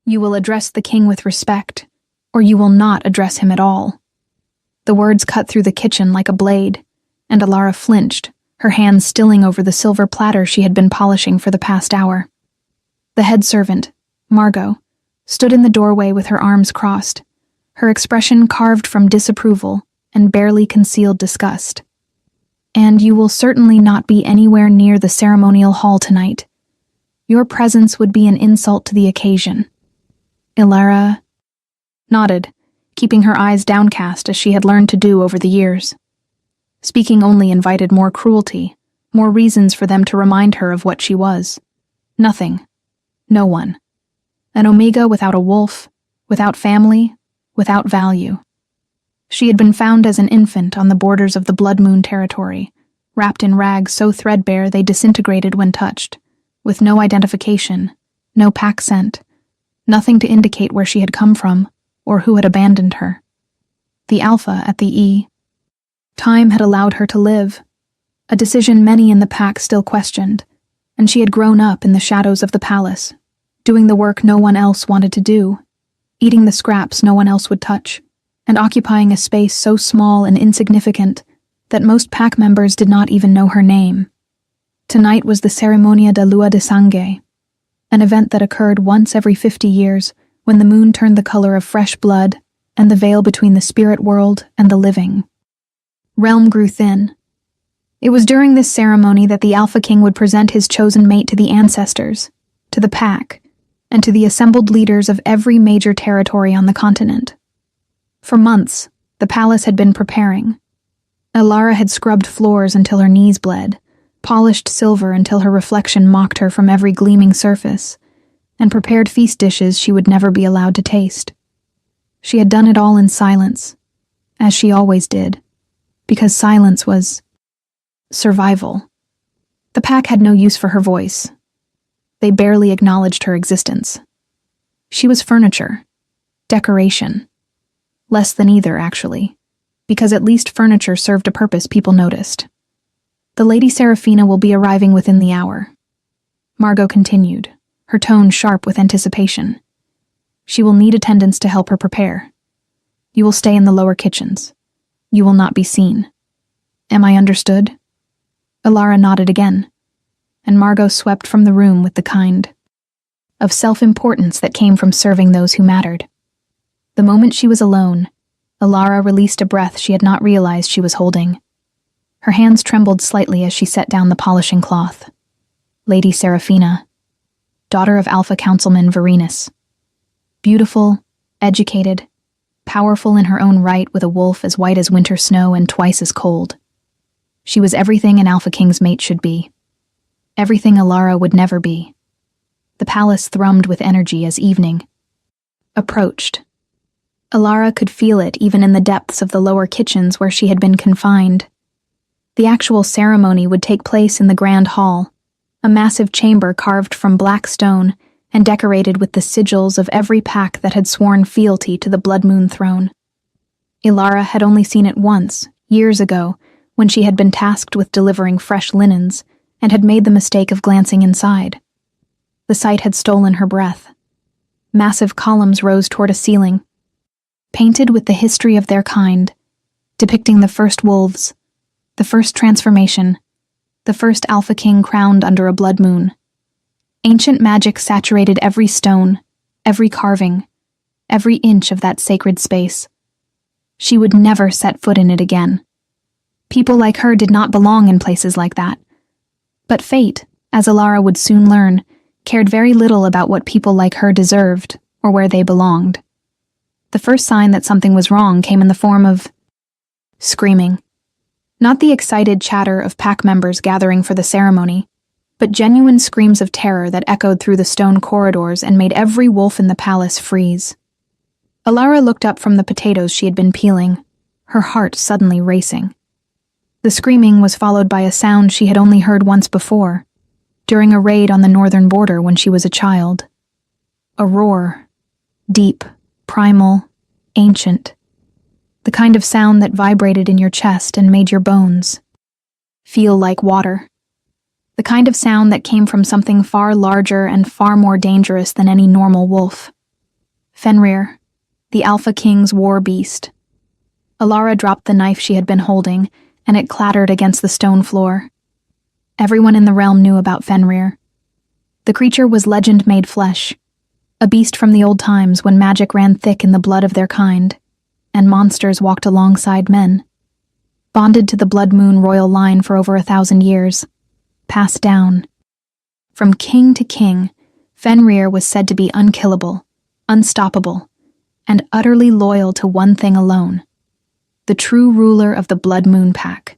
You will address the king with respect, or you will not address him at all." The words cut through the kitchen like a blade, and Alara flinched, her hands stilling over the silver platter she had been polishing for the past hour. The head servant, Margot, stood in the doorway with her arms crossed, her expression carved from disapproval and barely concealed disgust. "And you will certainly not be anywhere near the ceremonial hall tonight. Your presence would be an insult to the occasion." Alara nodded, keeping her eyes downcast as she had learned to do over the years. Speaking only invited more cruelty, more reasons for them to remind her of what she was. Nothing. No one. An Omega without a wolf, without family, without value. She had been found as an infant on the borders of the Blood Moon territory, wrapped in rags so threadbare they disintegrated when touched, with no identification, no pack scent, nothing to indicate where she had come from or who had abandoned her. The Alpha at the E. Time had allowed her to live, a decision many in the pack still questioned, and she had grown up in the shadows of the palace, doing the work no one else wanted to do, eating the scraps no one else would touch, and occupying a space so small and insignificant that most pack members did not even know her name. Tonight was the Ceremonia de Lua de Sangue, an event that occurred once every 50 years when the moon turned the color of fresh blood and the veil between the spirit world and the living. Realm grew thin. It was during this ceremony that the Alpha King would present his chosen mate to the ancestors, to the pack, and to the assembled leaders of every major territory on the continent. For months, the palace had been preparing. Alara had scrubbed floors until her knees bled, polished silver until her reflection mocked her from every gleaming surface, and prepared feast dishes she would never be allowed to taste. She had done it all in silence, as she always did, because silence was survival. The pack had no use for her voice. They barely acknowledged her existence. She was furniture, decoration. Less than either, actually, because at least furniture served a purpose people noticed. "The Lady Seraphina will be arriving within the hour," Margot continued, her tone sharp with anticipation. "She will need attendants to help her prepare. You will stay in the lower kitchens. You will not be seen. Am I understood?" Alara nodded again, and Margot swept from the room with the kind of self-importance that came from serving those who mattered. The moment she was alone, Alara released a breath she had not realized she was holding. Her hands trembled slightly as she set down the polishing cloth. Lady Seraphina, daughter of Alpha Councilman Varinus. Beautiful, educated, powerful in her own right with a wolf as white as winter snow and twice as cold. She was everything an Alpha King's mate should be. Everything Alara would never be. The palace thrummed with energy as evening approached. Alara could feel it even in the depths of the lower kitchens where she had been confined. The actual ceremony would take place in the Grand Hall, a massive chamber carved from black stone and decorated with the sigils of every pack that had sworn fealty to the Blood Moon throne. Alara had only seen it once, years ago, when she had been tasked with delivering fresh linens and had made the mistake of glancing inside. The sight had stolen her breath. Massive columns rose toward a ceiling, painted with the history of their kind, depicting the first wolves, the first transformation, the first Alpha King crowned under a blood moon. Ancient magic saturated every stone, every carving, every inch of that sacred space. She would never set foot in it again. People like her did not belong in places like that. But fate, as Alara would soon learn, cared very little about what people like her deserved or where they belonged. The first sign that something was wrong came in the form of screaming. Not the excited chatter of pack members gathering for the ceremony, but genuine screams of terror that echoed through the stone corridors and made every wolf in the palace freeze. Alara looked up from the potatoes she had been peeling, her heart suddenly racing. The screaming was followed by a sound she had only heard once before, during a raid on the northern border when she was a child. A roar, deep, primal, ancient. The kind of sound that vibrated in your chest and made your bones feel like water. The kind of sound that came from something far larger and far more dangerous than any normal wolf. Fenrir, the Alpha King's war beast. Alara dropped the knife she had been holding, and it clattered against the stone floor. Everyone in the realm knew about Fenrir. The creature was legend-made flesh, a beast from the old times when magic ran thick in the blood of their kind, and monsters walked alongside men. Bonded to the Blood Moon royal line for over 1,000 years, passed down. From king to king, Fenrir was said to be unkillable, unstoppable, and utterly loyal to one thing alone: the true ruler of the Blood Moon Pack.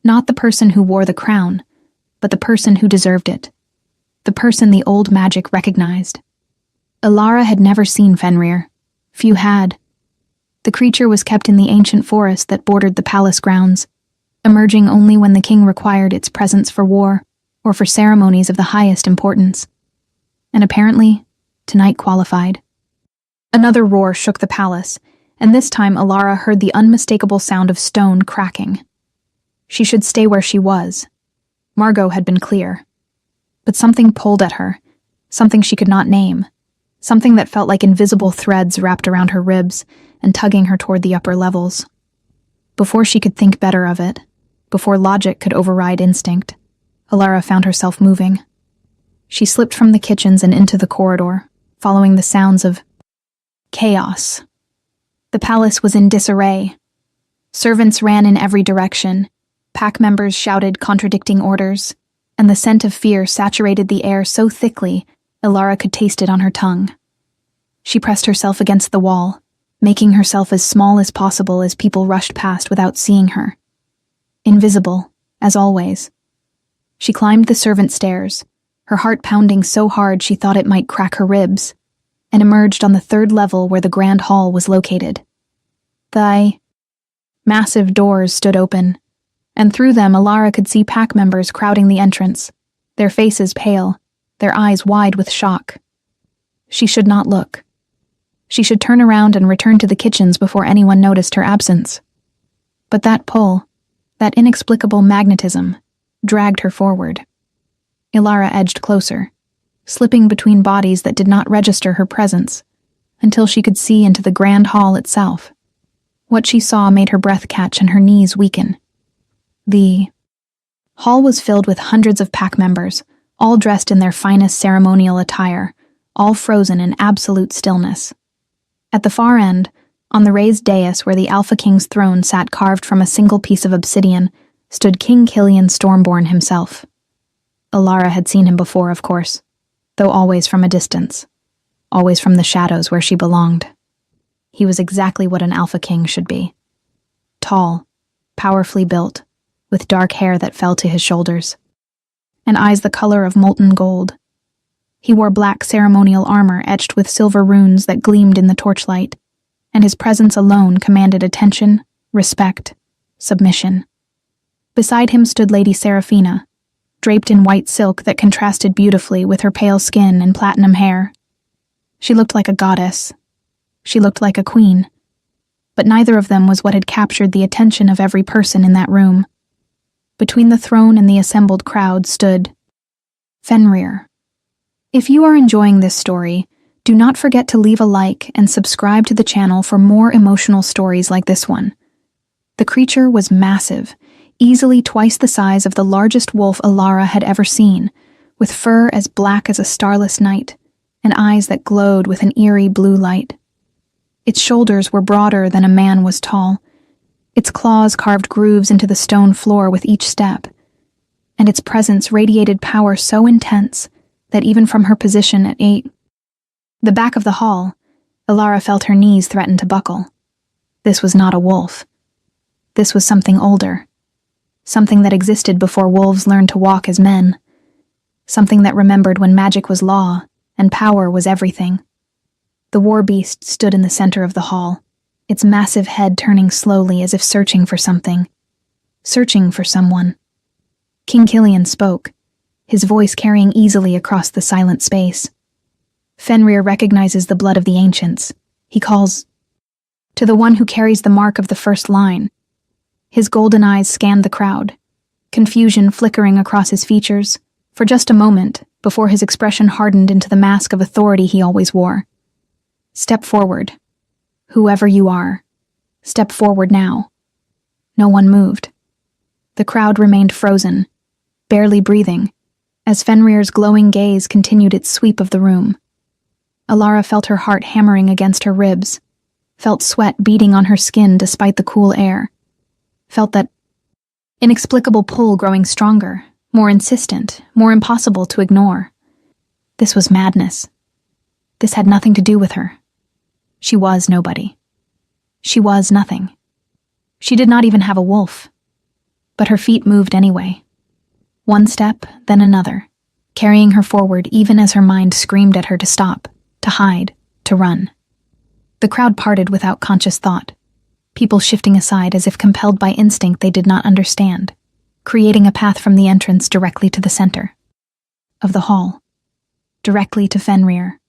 Not the person who wore the crown, but the person who deserved it. The person the old magic recognized. Alara had never seen Fenrir. Few had. The creature was kept in the ancient forest that bordered the palace grounds, emerging only when the king required its presence for war or for ceremonies of the highest importance. And apparently, tonight qualified. Another roar shook the palace, and this time Alara heard the unmistakable sound of stone cracking. She should stay where she was. Margot had been clear. But something pulled at her, something she could not name, something that felt like invisible threads wrapped around her ribs and tugging her toward the upper levels. Before she could think better of it, before logic could override instinct, Alara found herself moving. She slipped from the kitchens and into the corridor, following the sounds of chaos. The palace was in disarray. Servants ran in every direction, pack members shouted contradicting orders, and the scent of fear saturated the air so thickly Alara could taste it on her tongue. She pressed herself against the wall, making herself as small as possible as people rushed past without seeing her. Invisible, as always. She climbed the servant stairs, her heart pounding so hard she thought it might crack her ribs, and emerged on the 3rd level where the grand hall was located. Massive doors stood open, and through them Alara could see pack members crowding the entrance, their faces pale, their eyes wide with shock. She should not look. She should turn around and return to the kitchens before anyone noticed her absence. But that pull, that inexplicable magnetism, dragged her forward. Alara edged closer, slipping between bodies that did not register her presence, until she could see into the grand hall itself. What she saw made her breath catch and her knees weaken. The hall was filled with hundreds of pack members, all dressed in their finest ceremonial attire, all frozen in absolute stillness. At the far end, on the raised dais where the Alpha King's throne sat carved from a single piece of obsidian, stood King Killian Stormborn himself. Alara had seen him before, of course, though always from a distance, always from the shadows where she belonged. He was exactly what an Alpha King should be. Tall, powerfully built, with dark hair that fell to his shoulders, and eyes the color of molten gold. He wore black ceremonial armor etched with silver runes that gleamed in the torchlight, and his presence alone commanded attention, respect, submission. Beside him stood Lady Seraphina, draped in white silk that contrasted beautifully with her pale skin and platinum hair. She looked like a goddess. She looked like a queen. But neither of them was what had captured the attention of every person in that room. Between the throne and the assembled crowd stood Fenrir. If you are enjoying this story, do not forget to leave a like and subscribe to the channel for more emotional stories like this one. The creature was massive, easily twice the size of the largest wolf Alara had ever seen, with fur as black as a starless night, and eyes that glowed with an eerie blue light. Its shoulders were broader than a man was tall. Its claws carved grooves into the stone floor with each step, and its presence radiated power so intense that even from her position at the back of the hall, Alara felt her knees threaten to buckle. This was not a wolf. This was something older. Something that existed before wolves learned to walk as men. Something that remembered when magic was law and power was everything. The war beast stood in the center of the hall, its massive head turning slowly as if searching for something. Searching for someone. King Killian spoke, his voice carrying easily across the silent space. Fenrir recognizes the blood of the ancients. He calls to the one who carries the mark of the first line. His golden eyes scanned the crowd, confusion flickering across his features, for just a moment before his expression hardened into the mask of authority he always wore. Step forward. Whoever you are, step forward now. No one moved. The crowd remained frozen, barely breathing, as Fenrir's glowing gaze continued its sweep of the room. Alara felt her heart hammering against her ribs, felt sweat beading on her skin despite the cool air, felt that inexplicable pull growing stronger, more insistent, more impossible to ignore. This was madness. This had nothing to do with her. She was nobody. She was nothing. She did not even have a wolf. But her feet moved anyway. One step, then another, carrying her forward even as her mind screamed at her to stop, to hide, to run. The crowd parted without conscious thought, people shifting aside as if compelled by instinct they did not understand, creating a path from the entrance directly to the center of the hall, directly to Fenrir.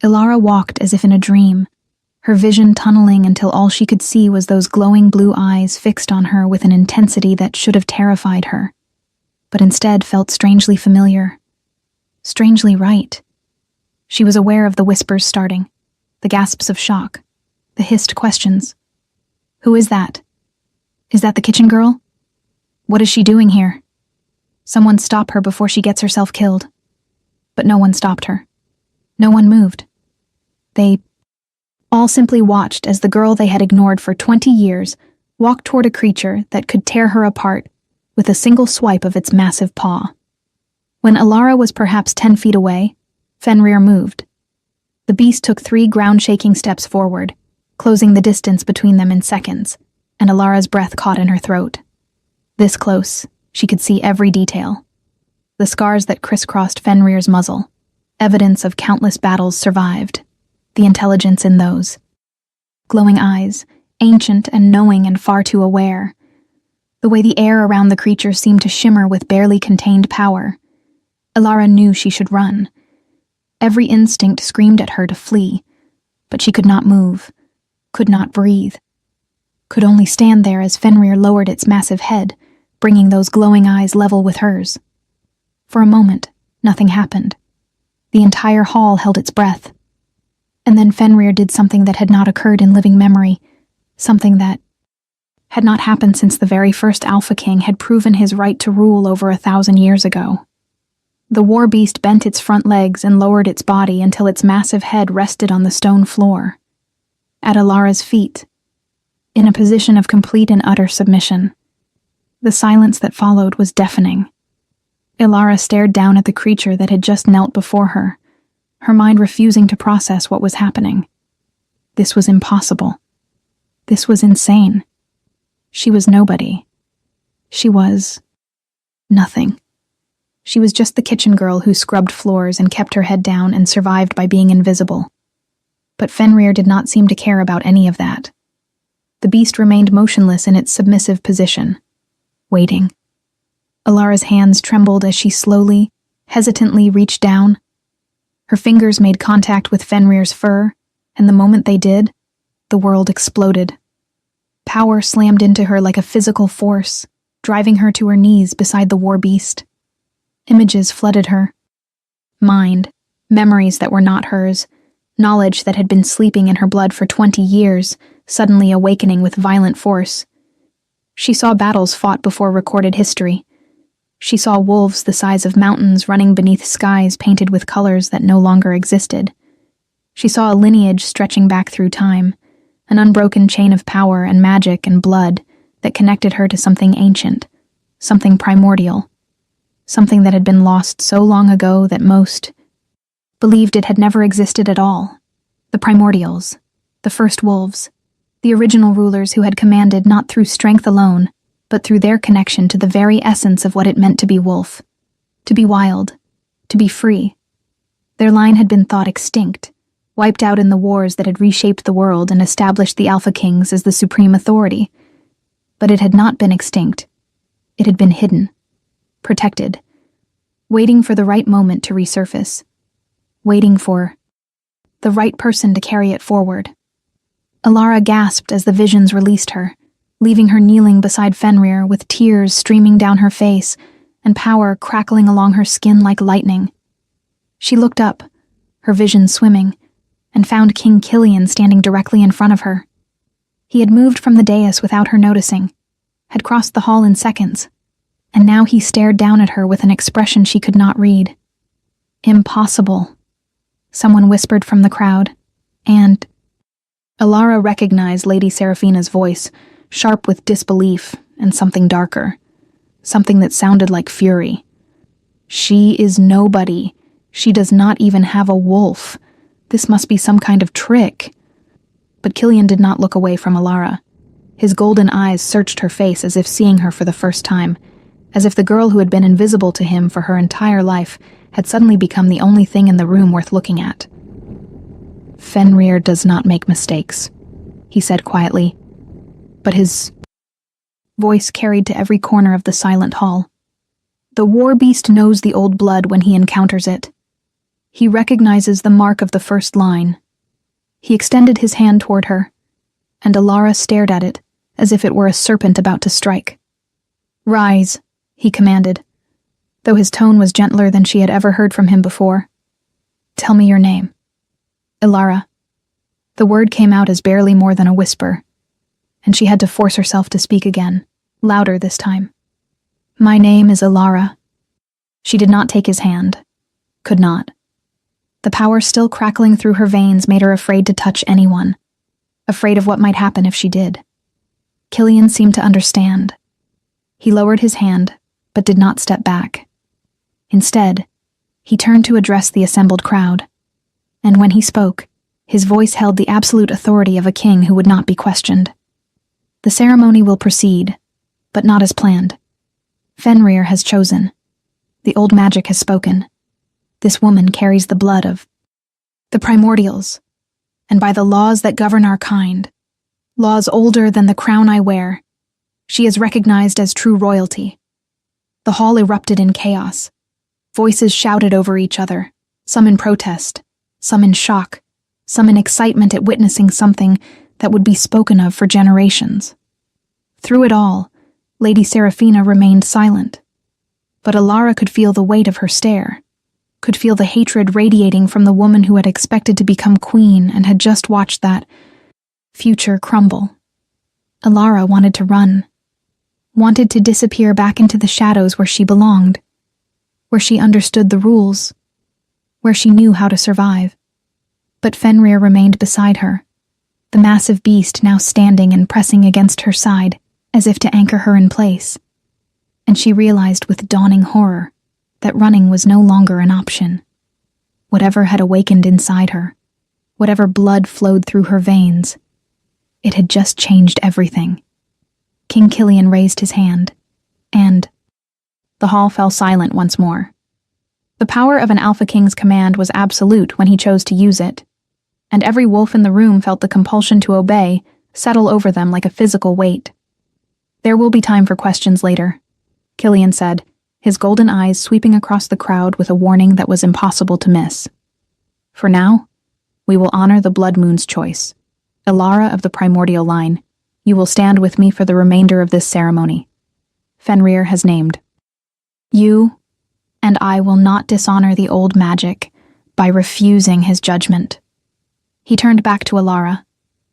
Alara walked as if in a dream, her vision tunneling until all she could see was those glowing blue eyes fixed on her with an intensity that should have terrified her, but instead felt strangely familiar, strangely right. She was aware of the whispers starting, the gasps of shock, the hissed questions. Who is that? Is that the kitchen girl? What is she doing here? Someone stop her before she gets herself killed. But no one stopped her. No one moved. They all simply watched as the girl they had ignored for 20 years walked toward a creature that could tear her apart with a single swipe of its massive paw. When Alara was perhaps 10 feet away, Fenrir moved. The beast took 3 ground-shaking steps forward, closing the distance between them in seconds, and Alara's breath caught in her throat. This close, she could see every detail. The scars that crisscrossed Fenrir's muzzle, evidence of countless battles survived, the intelligence in those. Glowing eyes, ancient and knowing and far too aware. The way the air around the creature seemed to shimmer with barely contained power. Alara knew she should run. Every instinct screamed at her to flee, but she could not move, could not breathe, could only stand there as Fenrir lowered its massive head, bringing those glowing eyes level with hers. For a moment, nothing happened. The entire hall held its breath. And then Fenrir did something that had not occurred in living memory, something that had not happened since the very first Alpha King had proven his right to rule over 1,000 years ago. The war beast bent its front legs and lowered its body until its massive head rested on the stone floor. At Alara's feet, in a position of complete and utter submission. The silence that followed was deafening. Alara stared down at the creature that had just knelt before her, her mind refusing to process what was happening. This was impossible. This was insane. She was nobody. She was nothing. She was just the kitchen girl who scrubbed floors and kept her head down and survived by being invisible. But Fenrir did not seem to care about any of that. The beast remained motionless in its submissive position, waiting. Alara's hands trembled as she slowly, hesitantly reached down. Her fingers made contact with Fenrir's fur, and the moment they did, the world exploded. Power slammed into her like a physical force, driving her to her knees beside the war beast. Images flooded her. Mind, memories that were not hers, knowledge that had been sleeping in her blood for 20 years, suddenly awakening with violent force. She saw battles fought before recorded history. She saw wolves the size of mountains running beneath skies painted with colors that no longer existed. She saw a lineage stretching back through time, an unbroken chain of power and magic and blood that connected her to something ancient, something primordial, something that had been lost so long ago that most believed it had never existed at all. The primordials, the first wolves, the original rulers who had commanded not through strength alone, but through their connection to the very essence of what it meant to be wolf, to be wild, to be free. Their line had been thought extinct, wiped out in the wars that had reshaped the world and established the Alpha Kings as the supreme authority. But it had not been extinct. It had been hidden, protected, waiting for the right moment to resurface, waiting for the right person to carry it forward. Alara gasped as the visions released her, leaving her kneeling beside Fenrir with tears streaming down her face and power crackling along her skin like lightning. She looked up, her vision swimming, and found King Killian standing directly in front of her. He had moved from the dais without her noticing, had crossed the hall in seconds, and now he stared down at her with an expression she could not read. "Impossible," someone whispered from the crowd, and Alara recognized Lady Seraphina's voice, sharp with disbelief and something darker, something that sounded like fury. "She is nobody. She does not even have a wolf. This must be some kind of trick." But Killian did not look away from Alara. His golden eyes searched her face as if seeing her for the first time, as if the girl who had been invisible to him for her entire life had suddenly become the only thing in the room worth looking at. "Fenrir does not make mistakes," he said quietly, but his voice carried to every corner of the silent hall. "The war beast knows the old blood when he encounters it. He recognizes the mark of the first line." He extended his hand toward her, and Alara stared at it as if it were a serpent about to strike. "Rise," he commanded, though his tone was gentler than she had ever heard from him before. "Tell me your name." "Alara." The word came out as barely more than a whisper, and she had to force herself to speak again, louder this time. "My name is Alara." She did not take his hand. Could not. The power still crackling through her veins made her afraid to touch anyone, afraid of what might happen if she did. Killian seemed to understand. He lowered his hand, but did not step back. Instead, he turned to address the assembled crowd, and when he spoke, his voice held the absolute authority of a king who would not be questioned. "The ceremony will proceed, but not as planned. Fenrir has chosen. The old magic has spoken. This woman carries the blood of the primordials, and by the laws that govern our kind, laws older than the crown I wear, she is recognized as true royalty." The hall erupted in chaos. Voices shouted over each other, some in protest, some in shock, some in excitement at witnessing something that would be spoken of for generations. Through it all, Lady Seraphina remained silent, but Alara could feel the weight of her stare, could feel the hatred radiating from the woman who had expected to become queen and had just watched that future crumble. Alara wanted to run, wanted to disappear back into the shadows where she belonged, where she understood the rules, where she knew how to survive. But Fenrir remained beside her, the massive beast now standing and pressing against her side, as if to anchor her in place. And she realized with dawning horror that running was no longer an option. Whatever had awakened inside her, whatever blood flowed through her veins, it had just changed everything. King Killian raised his hand, and the hall fell silent once more. The power of an Alpha King's command was absolute when he chose to use it, and every wolf in the room felt the compulsion to obey settle over them like a physical weight. "There will be time for questions later," Killian said, his golden eyes sweeping across the crowd with a warning that was impossible to miss. "For now, we will honor the Blood Moon's choice. Alara of the primordial line, you will stand with me for the remainder of this ceremony. Fenrir has named. You and I will not dishonor the old magic by refusing his judgment." He turned back to Alara,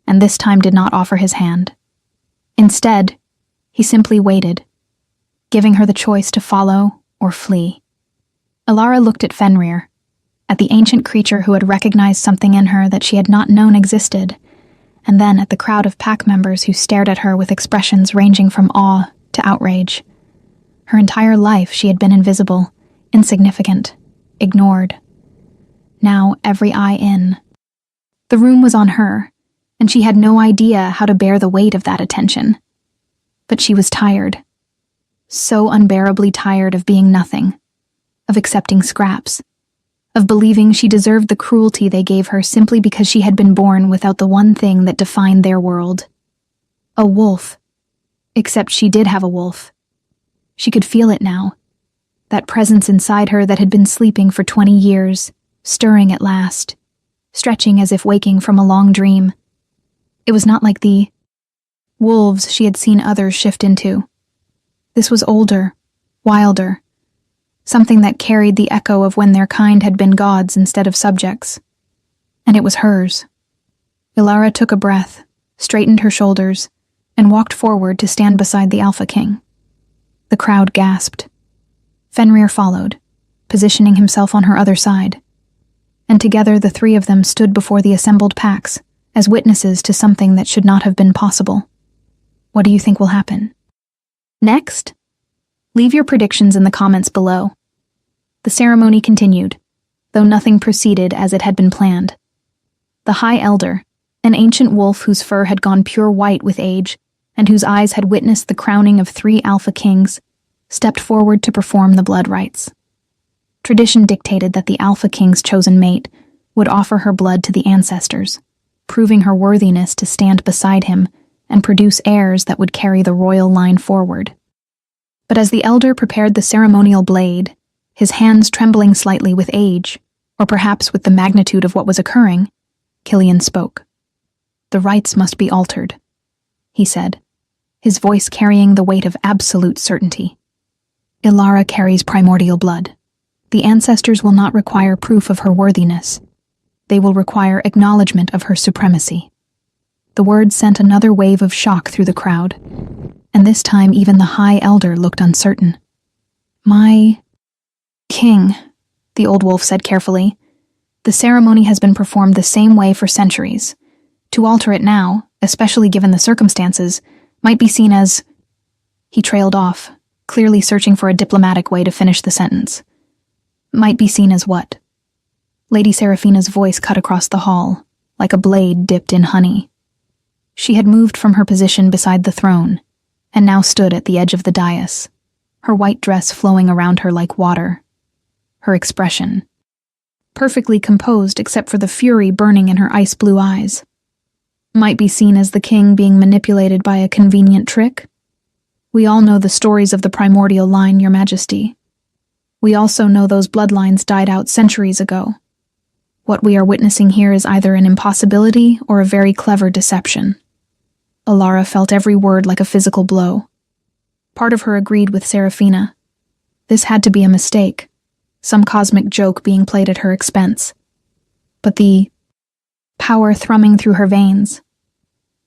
and this time did not offer his hand. Instead, he simply waited, giving her the choice to follow or flee. Alara looked at Fenrir, at the ancient creature who had recognized something in her that she had not known existed, and then at the crowd of pack members who stared at her with expressions ranging from awe to outrage. Her entire life she had been invisible, insignificant, ignored. Now every eye in. The room was on her, and she had no idea how to bear the weight of that attention. But she was tired. So unbearably tired of being nothing, of accepting scraps, of believing she deserved the cruelty they gave her simply because she had been born without the one thing that defined their world. A wolf. Except she did have a wolf. She could feel it now. That presence inside her that had been sleeping for 20 years, stirring at last, stretching as if waking from a long dream. It was not like the wolves she had seen others shift into. This was older, wilder, something that carried the echo of when their kind had been gods instead of subjects. and it was hers. Ilara took a breath, straightened her shoulders, and walked forward to stand beside the Alpha King. The crowd gasped. Fenrir followed, positioning himself on her other side, and together the three of them stood before the assembled packs as witnesses to something that should not have been possible. What do you think will happen? Next? Leave your predictions in the comments below. The ceremony continued, though nothing proceeded as it had been planned. The High Elder, an ancient wolf whose fur had gone pure white with age, and whose eyes had witnessed the crowning of 3 Alpha Kings, stepped forward to perform the blood rites. Tradition dictated that the Alpha King's chosen mate would offer her blood to the ancestors, proving her worthiness to stand beside him and produce heirs that would carry the royal line forward. But as the elder prepared the ceremonial blade, his hands trembling slightly with age, or perhaps with the magnitude of what was occurring, Killian spoke. "The rites must be altered," he said, his voice carrying the weight of absolute certainty. "Ilara carries primordial blood. The ancestors will not require proof of her worthiness. They will require acknowledgement of her supremacy." The words sent another wave of shock through the crowd, and this time even the High Elder looked uncertain. "My king," the old wolf said carefully, "the ceremony has been performed the same way for centuries. To alter it now, especially given the circumstances, might be seen as—" He trailed off, clearly searching for a diplomatic way to finish the sentence. "Might be seen as what?" Lady Seraphina's voice cut across the hall, like a blade dipped in honey. She had moved from her position beside the throne, and now stood at the edge of the dais, her white dress flowing around her like water. Her expression, perfectly composed except for the fury burning in her ice-blue eyes. Might be seen as the king being manipulated by a convenient trick? We all know the stories of the primordial line, Your Majesty. We also know those bloodlines died out centuries ago. What we are witnessing here is either an impossibility or a very clever deception. Ilara felt every word like a physical blow. Part of her agreed with Seraphina. This had to be a mistake, some cosmic joke being played at her expense. But the power thrumming through her veins,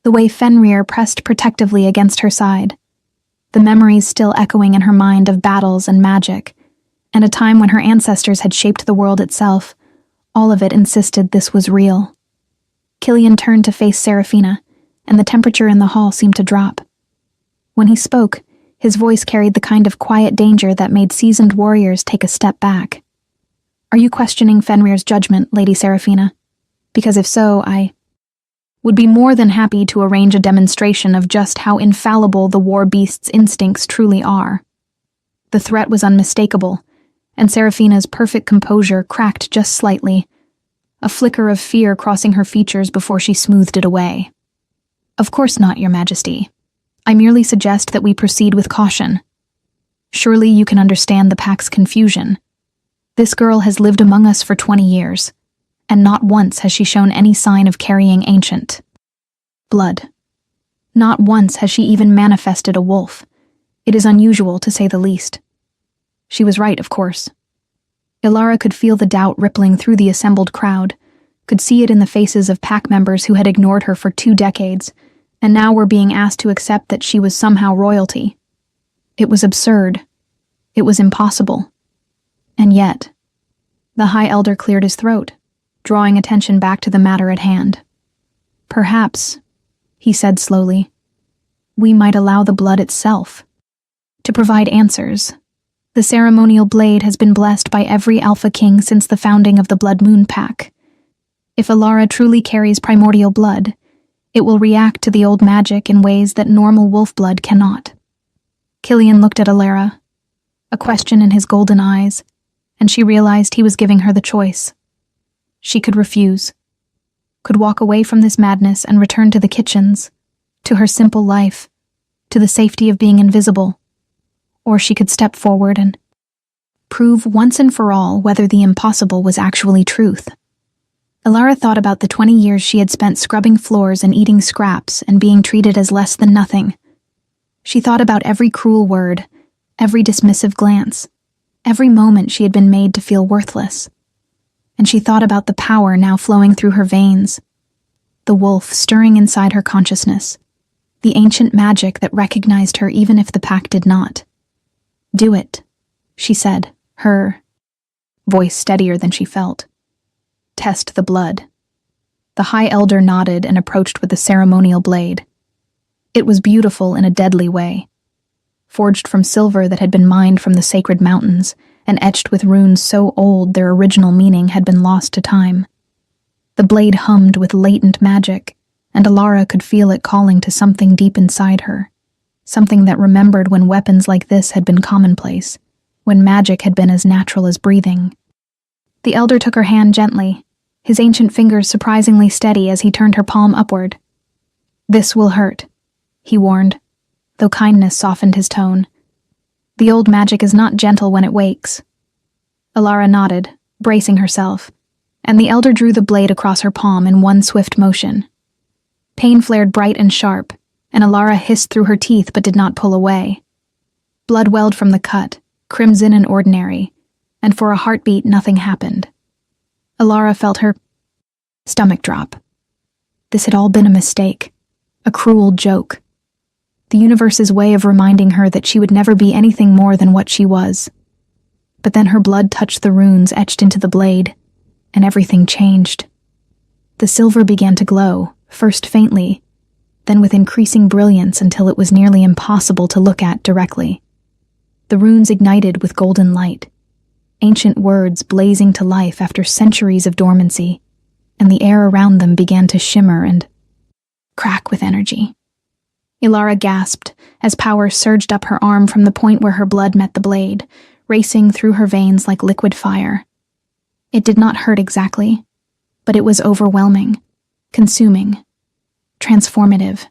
the way Fenrir pressed protectively against her side, the memories still echoing in her mind of battles and magic, and a time when her ancestors had shaped the world itself, all of it insisted this was real. Killian turned to face Seraphina, and the temperature in the hall seemed to drop. When he spoke, his voice carried the kind of quiet danger that made seasoned warriors take a step back. "Are you questioning Fenrir's judgment, Lady Seraphina? Because if so, I would be more than happy to arrange a demonstration of just how infallible the war beast's instincts truly are." The threat was unmistakable, and Seraphina's perfect composure cracked just slightly, a flicker of fear crossing her features before she smoothed it away. "Of course not, Your Majesty. I merely suggest that we proceed with caution. Surely you can understand the pack's confusion. This girl has lived among us for 20 years, and not once has she shown any sign of carrying ancient blood. Not once has she even manifested a wolf. It is unusual, to say the least." She was right, of course. Ilara could feel the doubt rippling through the assembled crowd, could see it in the faces of pack members who had ignored her for 2 decades, and now were being asked to accept that she was somehow royalty. It was absurd. It was impossible. And yet, the High Elder cleared his throat, drawing attention back to the matter at hand. "Perhaps," he said slowly, "we might allow the blood itself to provide answers. The ceremonial blade has been blessed by every Alpha King since the founding of the Blood Moon Pack. If Ilara truly carries primordial blood, it will react to the old magic in ways that normal wolf blood cannot." Killian looked at Ilara, a question in his golden eyes, and she realized he was giving her the choice. She could refuse, could walk away from this madness and return to the kitchens, to her simple life, to the safety of being invisible, or she could step forward and prove once and for all whether the impossible was actually truth. Ilara thought about the 20 years she had spent scrubbing floors and eating scraps and being treated as less than nothing. She thought about every cruel word, every dismissive glance, every moment she had been made to feel worthless. and she thought about the power now flowing through her veins, the wolf stirring inside her consciousness, the ancient magic that recognized her even if the pack did not. "Do it," she said, her voice steadier than she felt. "Test the blood." The High Elder nodded and approached with the ceremonial blade. It was beautiful in a deadly way. Forged from silver that had been mined from the sacred mountains, and etched with runes so old their original meaning had been lost to time. The blade hummed with latent magic, and Alara could feel it calling to something deep inside her, something that remembered when weapons like this had been commonplace, when magic had been as natural as breathing. The elder took her hand gently, his ancient fingers surprisingly steady as he turned her palm upward. "This will hurt," he warned, though kindness softened his tone. "The old magic is not gentle when it wakes." Alara nodded, bracing herself, and the elder drew the blade across her palm in one swift motion. Pain flared bright and sharp, and Alara hissed through her teeth but did not pull away. Blood welled from the cut, crimson and ordinary, and for a heartbeat nothing happened. Alara felt her stomach drop. This had all been a mistake, a cruel joke. The universe's way of reminding her that she would never be anything more than what she was. But then her blood touched the runes etched into the blade, and everything changed. The silver began to glow, first faintly, then with increasing brilliance until it was nearly impossible to look at directly. The runes ignited with golden light, ancient words blazing to life after centuries of dormancy, and the air around them began to shimmer and crack with energy. Alara gasped as power surged up her arm from the point where her blood met the blade, racing through her veins like liquid fire. It did not hurt exactly, but it was overwhelming, consuming, transformative.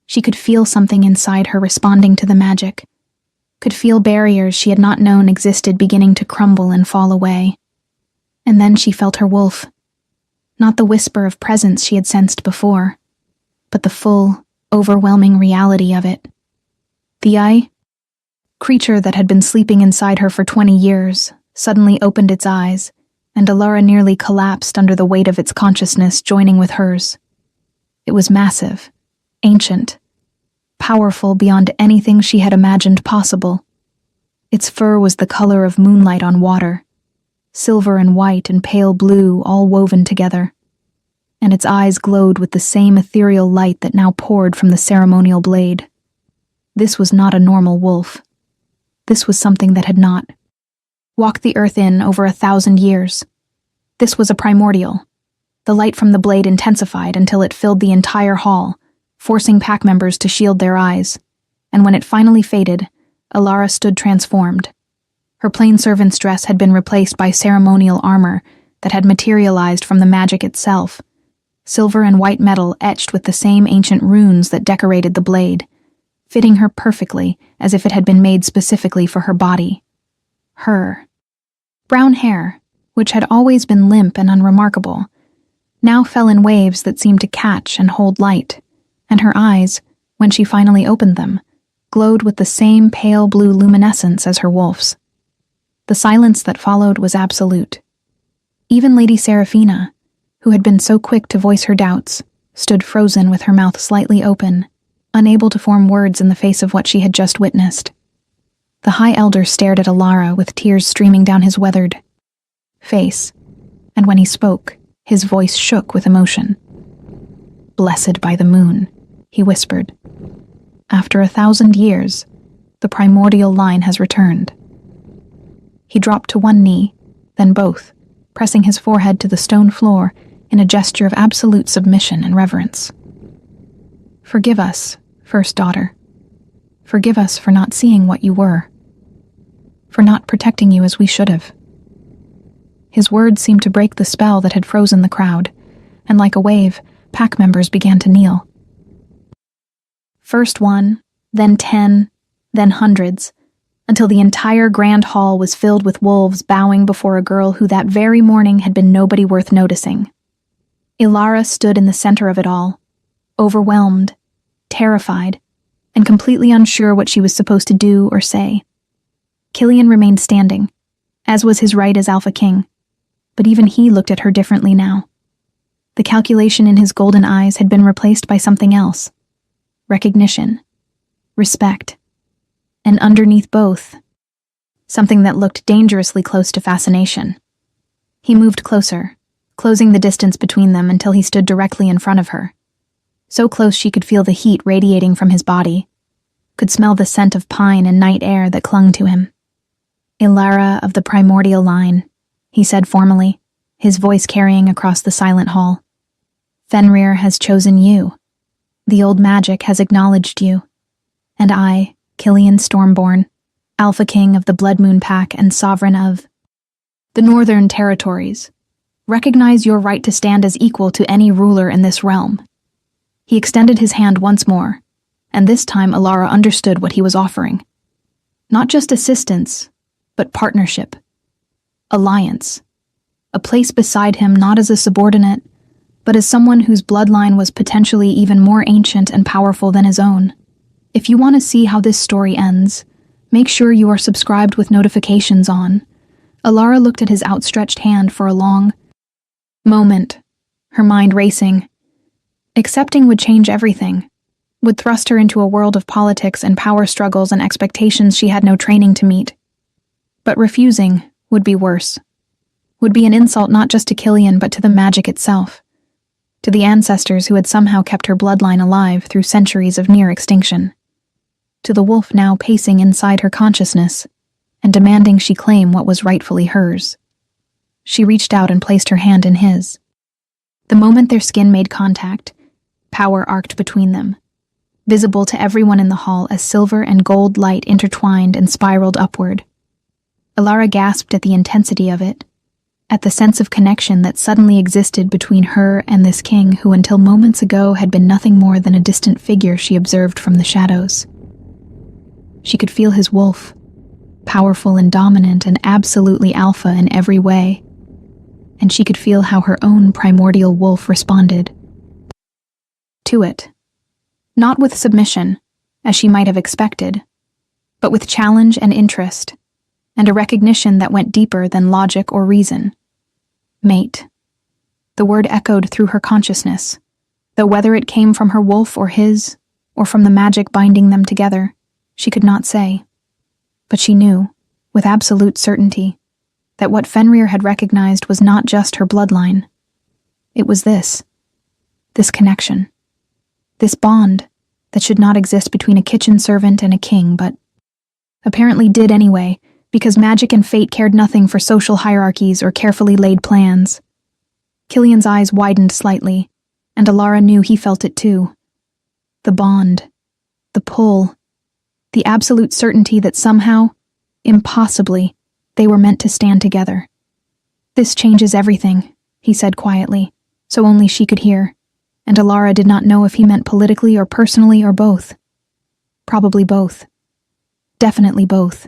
She could feel something inside her responding to the magic, could feel barriers she had not known existed beginning to crumble and fall away. And then she felt her wolf. Not the whisper of presence she had sensed before, but the full, overwhelming reality of it. The creature that had been sleeping inside her for 20 years suddenly opened its eyes, and Alara nearly collapsed under the weight of its consciousness joining with hers. It was massive, ancient, powerful beyond anything she had imagined possible. Its fur was the color of moonlight on water, silver and white and pale blue all woven together, and its eyes glowed with the same ethereal light that now poured from the ceremonial blade. This was not a normal wolf. This was something that had not walked the earth in over 1,000 years. This was a primordial. The light from the blade intensified until it filled the entire hall, forcing pack members to shield their eyes, and when it finally faded, Alara stood transformed. Her plain servant's dress had been replaced by ceremonial armor that had materialized from the magic itself, silver and white metal etched with the same ancient runes that decorated the blade, fitting her perfectly as if it had been made specifically for her body. Her brown hair, which had always been limp and unremarkable, now fell in waves that seemed to catch and hold light, and her eyes, when she finally opened them, glowed with the same pale blue luminescence as her wolf's. The silence that followed was absolute. Even Lady Seraphina, who had been so quick to voice her doubts, stood frozen with her mouth slightly open, unable to form words in the face of what she had just witnessed. The High Elder stared at Alara with tears streaming down his weathered face, and when he spoke, his voice shook with emotion. "Blessed by the moon," he whispered. "After 1,000 years, the primordial line has returned." He dropped to one knee, then both, pressing his forehead to the stone floor in a gesture of absolute submission and reverence. "Forgive us, first daughter. Forgive us for not seeing what you were, for not protecting you as we should have." His words seemed to break the spell that had frozen the crowd, and like a wave, pack members began to kneel. First one, then 10, then hundreds, until the entire grand hall was filled with wolves bowing before a girl who that very morning had been nobody worth noticing. Alara stood in the center of it all, overwhelmed, terrified, and completely unsure what she was supposed to do or say. Killian remained standing, as was his right as Alpha King. but even he looked at her differently now. The calculation in his golden eyes had been replaced by something else. Recognition. Respect. And underneath both, something that looked dangerously close to fascination. He moved closer, closing the distance between them until he stood directly in front of her. So close she could feel the heat radiating from his body, could smell the scent of pine and night air that clung to him. "Ilara of the primordial line," he said formally, his voice carrying across the silent hall. "Fenrir has chosen you. The old magic has acknowledged you. And I, Killian Stormborn, Alpha King of the Blood Moon Pack and Sovereign of the Northern Territories, recognize your right to stand as equal to any ruler in this realm." He extended his hand once more, and this time Ilara understood what he was offering. Not just assistance, but partnership. Alliance. A place beside him not as a subordinate, but as someone whose bloodline was potentially even more ancient and powerful than his own. If you want to see how this story ends, make sure you are subscribed with notifications on. Ilara looked at his outstretched hand for a long moment, her mind racing. Accepting would change everything, would thrust her into a world of politics and power struggles and expectations she had no training to meet. But refusing would be worse. Would be an insult not just to Killian but to the magic itself, to the ancestors who had somehow kept her bloodline alive through centuries of near extinction, to the wolf now pacing inside her consciousness and demanding she claim what was rightfully hers. She reached out and placed her hand in his. The moment their skin made contact, power arced between them, visible to everyone in the hall as silver and gold light intertwined and spiraled upward. Ilara gasped at the intensity of it, at the sense of connection that suddenly existed between her and this king who until moments ago had been nothing more than a distant figure she observed from the shadows. She could feel his wolf, powerful and dominant and absolutely alpha in every way, and she could feel how her own primordial wolf responded to it. Not with submission, as she might have expected, but with challenge and interest, and a recognition that went deeper than logic or reason. Mate. The word echoed through her consciousness, though whether it came from her wolf or his, or from the magic binding them together, she could not say. But she knew, with absolute certainty, that what Fenrir had recognized was not just her bloodline. It was this connection. This bond that should not exist between a kitchen servant and a king, but apparently did anyway, because magic and fate cared nothing for social hierarchies or carefully laid plans. Killian's eyes widened slightly, and Ilara knew he felt it too. The bond, the pull, the absolute certainty that somehow, impossibly, they were meant to stand together. "This changes everything," he said quietly, so only she could hear, and Ilara did not know if he meant politically or personally or both. Probably both. Definitely both.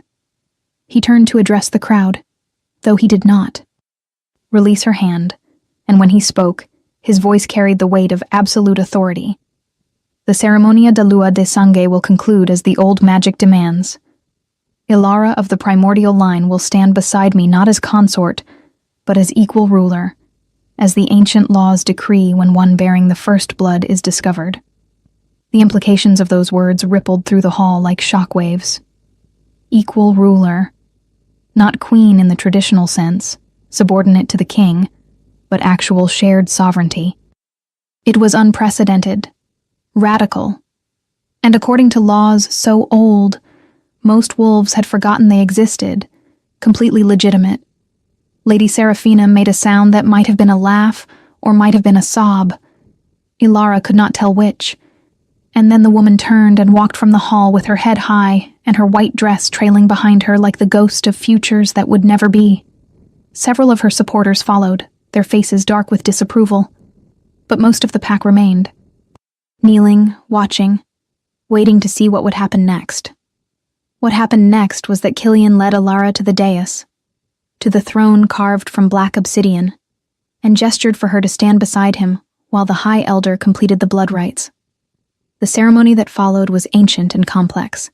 He turned to address the crowd, though he did not. Release her hand, and when he spoke, his voice carried the weight of absolute authority. "The Ceremonia de Lua de Sangue will conclude as the old magic demands. Ilara of the primordial line will stand beside me not as consort, but as equal ruler, as the ancient laws decree when one bearing the first blood is discovered." The implications of those words rippled through the hall like shockwaves. Equal ruler. Not queen in the traditional sense, subordinate to the king, but actual shared sovereignty. It was unprecedented, radical, and according to laws so old, most wolves had forgotten they existed, completely legitimate. Lady Seraphina made a sound that might have been a laugh or might have been a sob. Ilara could not tell which. And then the woman turned and walked from the hall with her head high and her white dress trailing behind her like the ghost of futures that would never be. Several of her supporters followed, their faces dark with disapproval, but most of the pack remained, kneeling, watching, waiting to see what would happen next. What happened next was that Killian led Ilara to the dais, to the throne carved from black obsidian, and gestured for her to stand beside him while the High Elder completed the blood rites. The ceremony that followed was ancient and complex,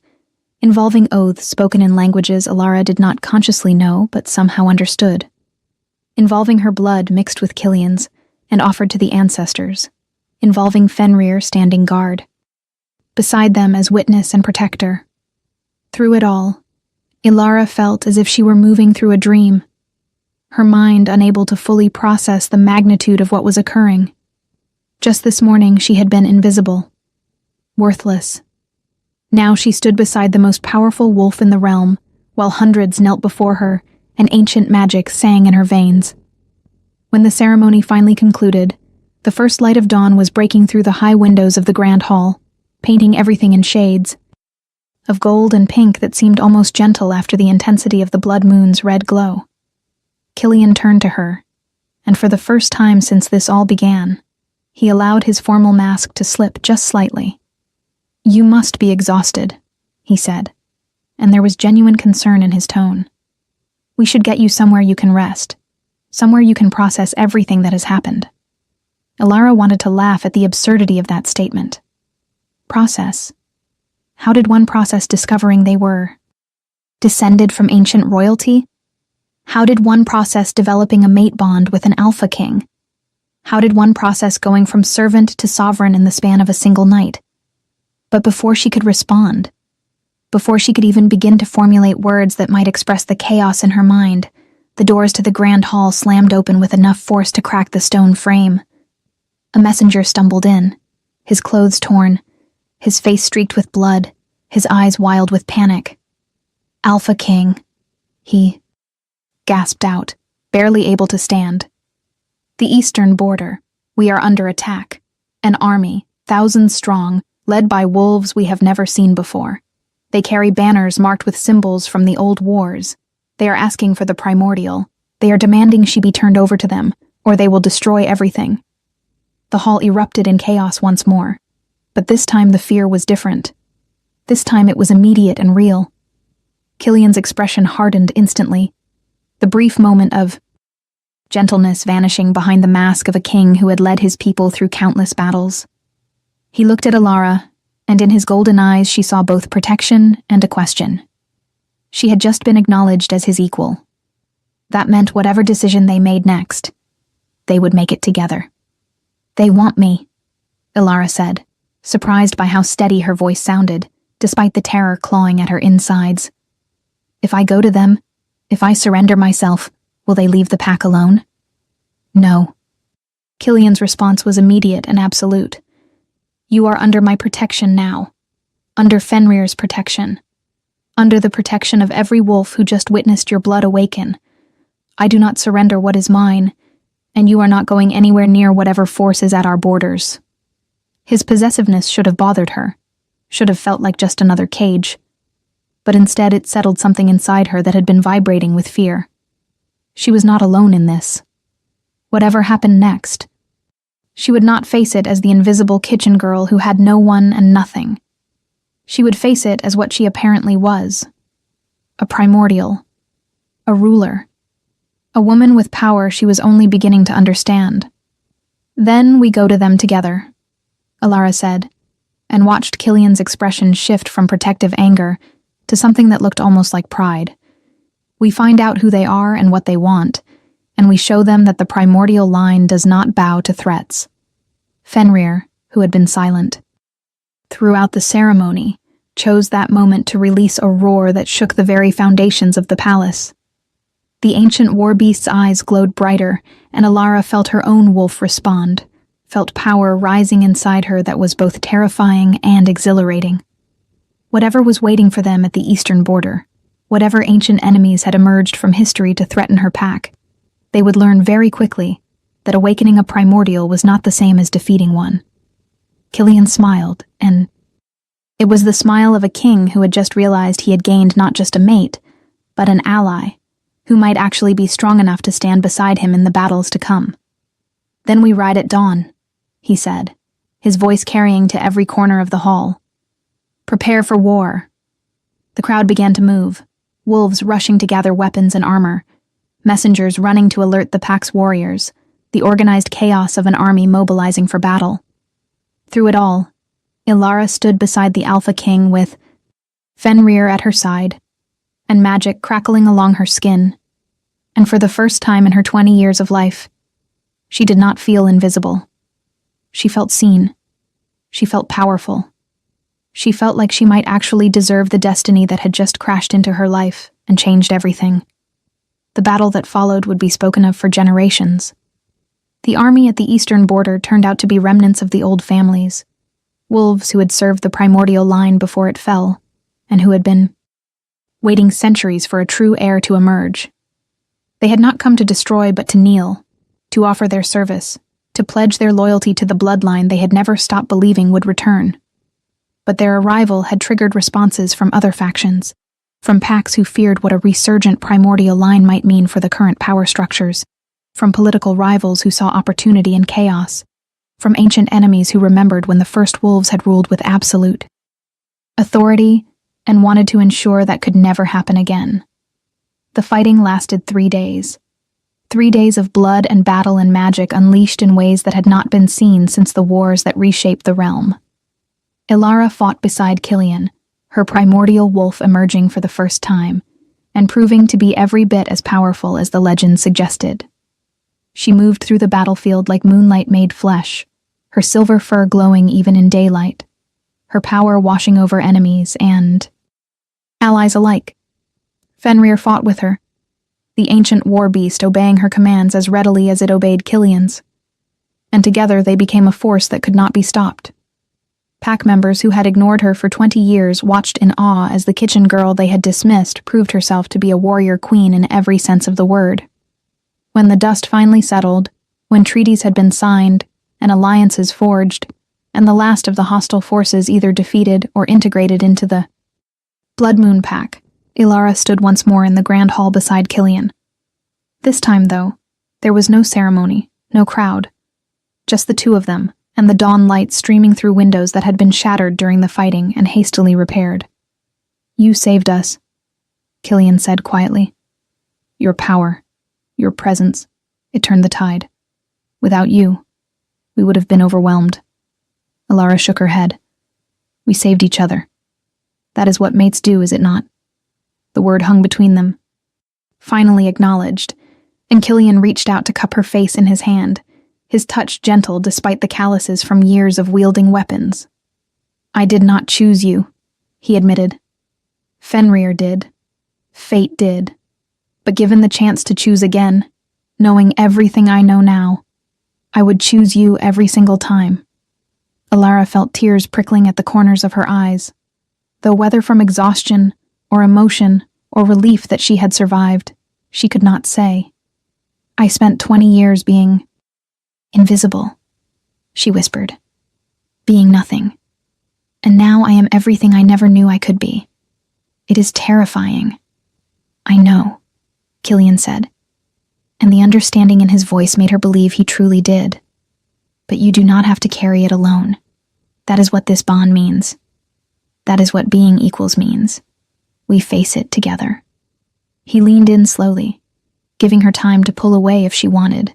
involving oaths spoken in languages Ilara did not consciously know but somehow understood. involving her blood mixed with Killian's and offered to the ancestors, involving Fenrir standing guard, beside them as witness and protector. Through it all, Ilara felt as if she were moving through a dream, her mind unable to fully process the magnitude of what was occurring. Just this morning she had been invisible, worthless. Now she stood beside the most powerful wolf in the realm, while hundreds knelt before her and ancient magic sang in her veins. When the ceremony finally concluded, the first light of dawn was breaking through the high windows of the grand hall, painting everything in shades of gold and pink that seemed almost gentle after the intensity of the blood moon's red glow. Killian turned to her, and for the first time since this all began, he allowed his formal mask to slip just slightly. "You must be exhausted," he said, and there was genuine concern in his tone. "We should get you somewhere you can rest, somewhere you can process everything that has happened." Ilara wanted to laugh at the absurdity of that statement. Process? How did one process discovering they were descended from ancient royalty? How did one process developing a mate bond with an alpha king? How did one process going from servant to sovereign in the span of a single night? But before she could respond, before she could even begin to formulate words that might express the chaos in her mind, the doors to the grand hall slammed open with enough force to crack the stone frame. A messenger stumbled in, his clothes torn, his face streaked with blood, his eyes wild with panic. "Alpha King," he gasped out, barely able to stand. "The eastern border. We are under attack. An army, thousands strong, led by wolves we have never seen before. They carry banners marked with symbols from the old wars. They are asking for the primordial. They are demanding she be turned over to them, or they will destroy everything." The hall erupted in chaos once more, but this time the fear was different. This time it was immediate and real. Killian's expression hardened instantly, the brief moment of gentleness vanishing behind the mask of a king who had led his people through countless battles. He looked at Ilara, and in his golden eyes she saw both protection and a question. She had just been acknowledged as his equal. That meant whatever decision they made next, they would make it together. "They want me," Ilara said, surprised by how steady her voice sounded, despite the terror clawing at her insides. "If I go to them, if I surrender myself, will they leave the pack alone?" "No." Killian's response was immediate and absolute. "You are under my protection now. Under Fenrir's protection. Under the protection of every wolf who just witnessed your blood awaken. I do not surrender what is mine, and you are not going anywhere near whatever force is at our borders." His possessiveness should have bothered her, should have felt like just another cage, but instead it settled something inside her that had been vibrating with fear. She was not alone in this. Whatever happened next, she would not face it as the invisible kitchen girl who had no one and nothing. She would face it as what she apparently was: a primordial, a ruler, a woman with power she was only beginning to understand. "Then we go to them together," Ilara said, and watched Killian's expression shift from protective anger to something that looked almost like pride. "We find out who they are and what they want, and we show them that the primordial line does not bow to threats." Fenrir, who had been silent throughout the ceremony, chose that moment to release a roar that shook the very foundations of the palace. The ancient war beast's eyes glowed brighter, and Ilara felt her own wolf respond, felt power rising inside her that was both terrifying and exhilarating. Whatever was waiting for them at the eastern border, whatever ancient enemies had emerged from history to threaten her pack, they would learn very quickly that awakening a primordial was not the same as defeating one. Killian smiled, and it was the smile of a king who had just realized he had gained not just a mate, but an ally, who might actually be strong enough to stand beside him in the battles to come. "Then we ride at dawn," he said, his voice carrying to every corner of the hall. "Prepare for war." The crowd began to move, wolves rushing to gather weapons and armor, messengers running to alert the pack's warriors, the organized chaos of an army mobilizing for battle. Through it all, Ilara stood beside the Alpha King with Fenrir at her side, and magic crackling along her skin. And for the first time in her 20 years of life, she did not feel invisible. She felt seen. She felt powerful. She felt like she might actually deserve the destiny that had just crashed into her life and changed everything. The battle that followed would be spoken of for generations. The army at the eastern border turned out to be remnants of the old families, wolves who had served the primordial line before it fell, and who had been waiting centuries for a true heir to emerge. They had not come to destroy but to kneel, to offer their service, to pledge their loyalty to the bloodline they had never stopped believing would return. But their arrival had triggered responses from other factions, from packs who feared what a resurgent primordial line might mean for the current power structures, from political rivals who saw opportunity in chaos, from ancient enemies who remembered when the first wolves had ruled with absolute authority and wanted to ensure that could never happen again. The fighting lasted 3 days. 3 days of blood and battle and magic unleashed in ways that had not been seen since the wars that reshaped the realm. Ilara fought beside Killian, her primordial wolf emerging for the first time, and proving to be every bit as powerful as the legend suggested. She moved through the battlefield like moonlight made flesh, her silver fur glowing even in daylight, her power washing over enemies and allies alike. Fenrir fought with her, the ancient war beast obeying her commands as readily as it obeyed Killian's, and together they became a force that could not be stopped. Pack members who had ignored her for 20 years watched in awe as the kitchen girl they had dismissed proved herself to be a warrior queen in every sense of the word. When the dust finally settled, when treaties had been signed and alliances forged, and the last of the hostile forces either defeated or integrated into the Blood Moon Pack, Ilara stood once more in the grand hall beside Killian. This time, though, there was no ceremony, no crowd, just the two of them, and the dawn light streaming through windows that had been shattered during the fighting and hastily repaired. "You saved us," Killian said quietly. "Your power, your presence, it turned the tide. Without you, we would have been overwhelmed." Ilara shook her head. "We saved each other. That is what mates do, is it not?" The word hung between them, finally acknowledged, and Killian reached out to cup her face in his hand, his touch gentle despite the calluses from years of wielding weapons. "I did not choose you," he admitted. "Fenrir did. Fate did. But given the chance to choose again, knowing everything I know now, I would choose you every single time." Ilara felt tears prickling at the corners of her eyes, though whether from exhaustion or emotion or relief that she had survived, she could not say. "I spent 20 years being invisible," she whispered, "being nothing. And now I am everything I never knew I could be. It is terrifying." "I know," Killian said, and the understanding in his voice made her believe he truly did. "But you do not have to carry it alone. That is what this bond means. That is what being equals means. We face it together." He leaned in slowly, giving her time to pull away if she wanted,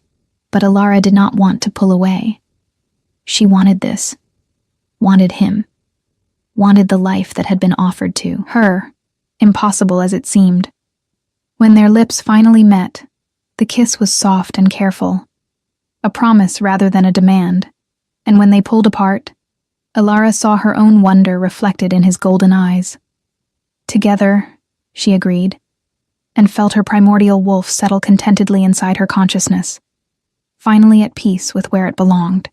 but Ilara did not want to pull away. She wanted this, wanted him, wanted the life that had been offered to her, impossible as it seemed. When their lips finally met, the kiss was soft and careful, a promise rather than a demand, and when they pulled apart, Ilara saw her own wonder reflected in his golden eyes. "Together," she agreed, and felt her primordial wolf settle contentedly inside her consciousness, finally at peace with where it belonged,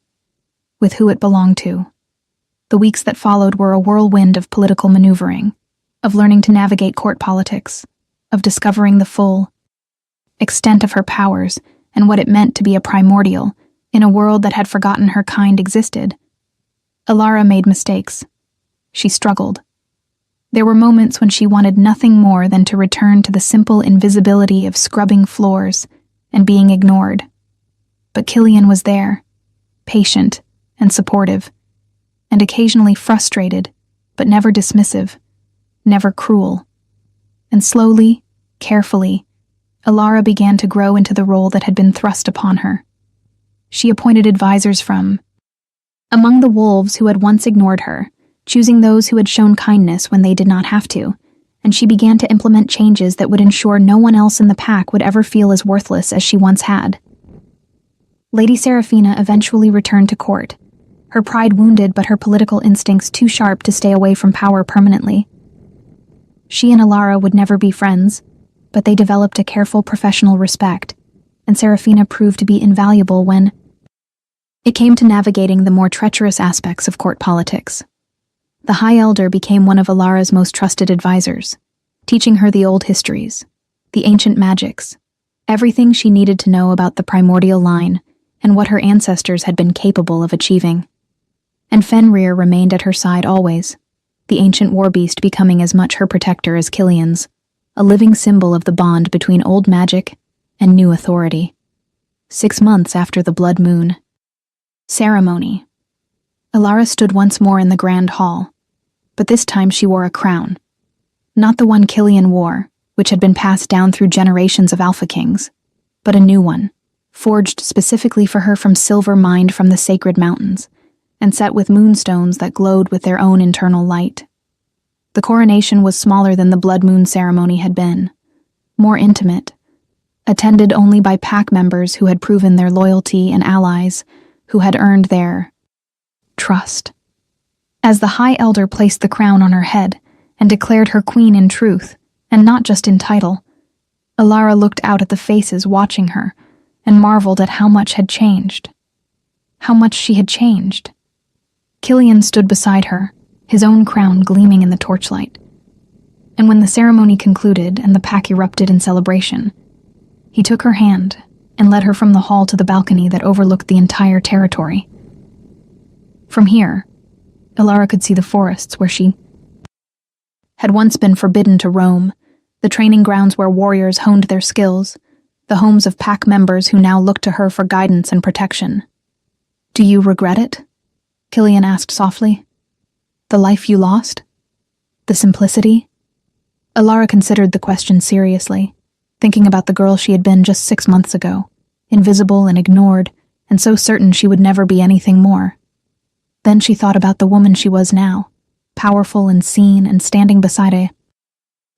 with who it belonged to. The weeks that followed were a whirlwind of political maneuvering, of learning to navigate court politics, of discovering the full extent of her powers and what it meant to be a primordial in a world that had forgotten her kind existed. Ilara made mistakes. She struggled. There were moments when she wanted nothing more than to return to the simple invisibility of scrubbing floors and being ignored. But Killian was there, patient and supportive, and occasionally frustrated, but never dismissive, never cruel. And slowly, carefully, Ilara began to grow into the role that had been thrust upon her. She appointed advisors from among the wolves who had once ignored her, choosing those who had shown kindness when they did not have to, and she began to implement changes that would ensure no one else in the pack would ever feel as worthless as she once had. Lady Seraphina eventually returned to court, her pride wounded but her political instincts too sharp to stay away from power permanently. She and Alara would never be friends, but they developed a careful professional respect, and Seraphina proved to be invaluable when it came to navigating the more treacherous aspects of court politics. The High Elder became one of Alara's most trusted advisors, teaching her the old histories, the ancient magics, everything she needed to know about the primordial line and what her ancestors had been capable of achieving. And Fenrir remained at her side always, the ancient war beast becoming as much her protector as Killian's, a living symbol of the bond between old magic and new authority. 6 months after the blood moon ceremony, Alara stood once more in the grand hall, but this time she wore a crown. Not the one Killian wore, which had been passed down through generations of Alpha Kings, but a new one, forged specifically for her from silver mined from the sacred mountains, and set with moonstones that glowed with their own internal light. The coronation was smaller than the blood moon ceremony had been, more intimate, attended only by pack members who had proven their loyalty and allies who had earned their trust. As the High Elder placed the crown on her head and declared her queen in truth, and not just in title, Alara looked out at the faces watching her and marveled at how much had changed. How much she had changed. Killian stood beside her, his own crown gleaming in the torchlight. And when the ceremony concluded and the pack erupted in celebration, he took her hand and led her from the hall to the balcony that overlooked the entire territory. From here, Alara could see the forests where she had once been forbidden to roam, the training grounds where warriors honed their skills, the homes of pack members who now looked to her for guidance and protection. "Do you regret it?" Killian asked softly. "The life you lost? The simplicity?" Alara considered the question seriously, thinking about the girl she had been just 6 months ago, invisible and ignored, and so certain she would never be anything more. Then she thought about the woman she was now, powerful and seen and standing beside a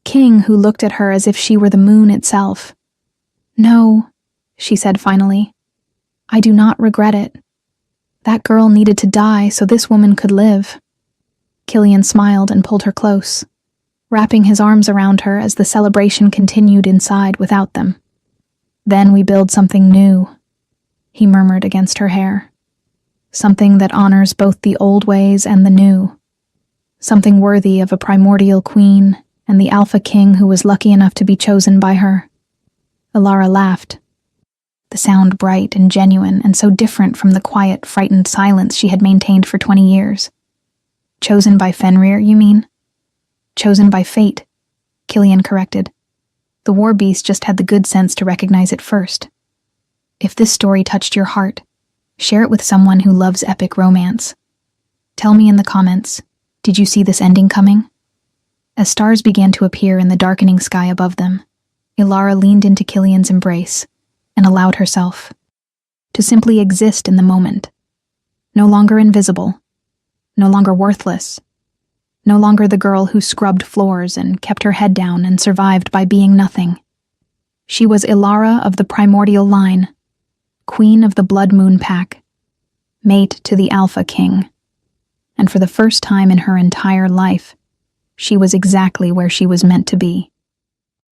king who looked at her as if she were the moon itself. "No," she said finally. "I do not regret it. That girl needed to die so this woman could live." Killian smiled and pulled her close, wrapping his arms around her as the celebration continued inside without them. "Then we build something new," he murmured against her hair. "Something that honors both the old ways and the new. Something worthy of a primordial queen and the Alpha King who was lucky enough to be chosen by her." Alara laughed, the sound bright and genuine and so different from the quiet, frightened silence she had maintained for 20 years. "Chosen by Fenrir, you mean?" "Chosen by fate," Killian corrected. The war beast just had the good sense to recognize it first. If this story touched your heart, share it with someone who loves epic romance. Tell me in the comments, did you see this ending coming? As stars began to appear in the darkening sky above them, Alara leaned into Killian's embrace and allowed herself to simply exist in the moment. No longer invisible, no longer worthless, no longer the girl who scrubbed floors and kept her head down and survived by being nothing. She was Alara of the primordial line, queen of the Blood Moon Pack, mate to the Alpha King. And for the first time in her entire life, she was exactly where she was meant to be.